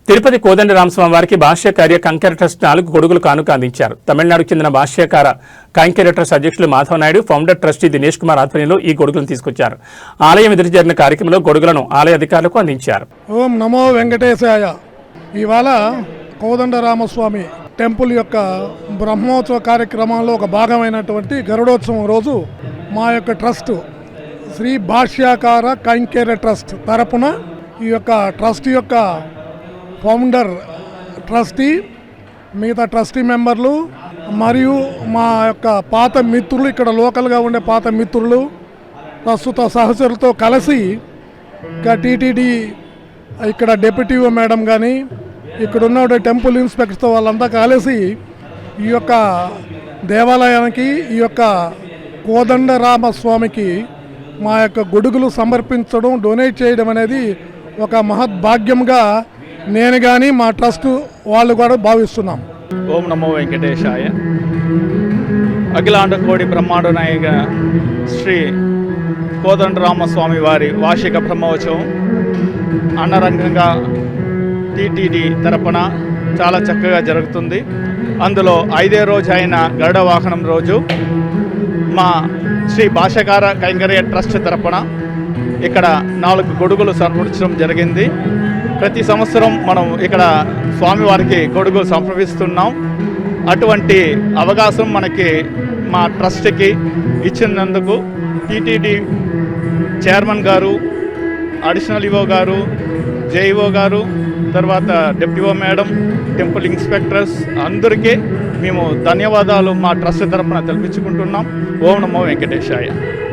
తిరుపతి కోదండరామస్వామి వారికి భాష్యకార్య కంకర ట్రస్ట్ 4 గొడుగులు కానుక అందించారు. తమిళనాడుకు చెందిన భాష్యకార కంకర ట్రస్ట్ అధ్యక్షులు మాధవ్ నాయుడు, ఫౌండర్ ట్రస్టీ దినేష్ కుమార్ ఆధ్వర్యంలో ఈ గొడుగులను తీసుకొచ్చారు. ఆలయం ఎదురు జరిగిన కార్యక్రమంలో గొడుగులను ఆలయ అధికారులకు అందించారు. ఓం నమో వెంకటేశాయ. ఇవాళ కోదండరామస్వామి టెంపుల్ యొక్క బ్రహ్మోత్సవ కార్యక్రమంలో ఒక భాగమైనటువంటి గరుడోత్సవం రోజు మా యొక్క ట్రస్ట్ శ్రీ భాష్యకార కైంకర్య ట్రస్ట్ తరపున ఈ యొక్క ట్రస్ట్ యొక్క ఫౌండర్ ట్రస్టీ, మిగతా ట్రస్టీ మెంబర్లు మరియు మా యొక్క పాత మిత్రులు, ఇక్కడ లోకల్గా ఉండే పాత మిత్రులు, ప్రస్తుత సహచరులతో కలిసి ఇంకా టీటీడీ ఇక్కడ డెప్యూటీ మేడం కానీ ఇక్కడ ఉన్న టెంపుల్ ఇన్స్పెక్టర్తో వాళ్ళంతా కలిసి ఈ యొక్క దేవాలయానికి, ఈ యొక్క కోదండరామస్వామికి మా యొక్క గొడుగులు సమర్పించడం, డొనేట్ చేయడం అనేది ఒక మహద్భాగ్యంగా నేను కానీ మా ట్రస్ట్ వాళ్ళు కూడా భావిస్తున్నాం. ఓం నమో వెంకటేశాయ. అఖిలాండ కోడి బ్రహ్మాండ నాయక శ్రీ కోదండరామస్వామి వారి వార్షిక బ్రహ్మోత్సవం అంగరంగంగా టీటీడీ తరపున చాలా చక్కగా జరుగుతుంది. అందులో 5వ రోజు అయిన గరుడ వాహనం రోజు మా శ్రీ భాష్యకార కైంకర్య ట్రస్ట్ తరపున ఇక్కడ 4 గొడుగులు సమర్పించడం జరిగింది. ప్రతి సంవత్సరం మనం ఇక్కడ స్వామివారికి గొడుగులు సమర్పిస్తున్నాం. అటువంటి అవకాశం మనకి మా ట్రస్ట్కి ఇచ్చినందుకు టీటీడీ చైర్మన్ గారు, అడిషనల్ ఈవో గారు, జేఈఓ గారు, తర్వాత డిప్యూటీ మేడం, టెంపుల్ ఇన్స్పెక్టర్స్ అందరికీ మేము ధన్యవాదాలు మా ట్రస్ట్ తరపున తెలిపించుకుంటున్నాం. ఓం నమో వెంకటేశాయ.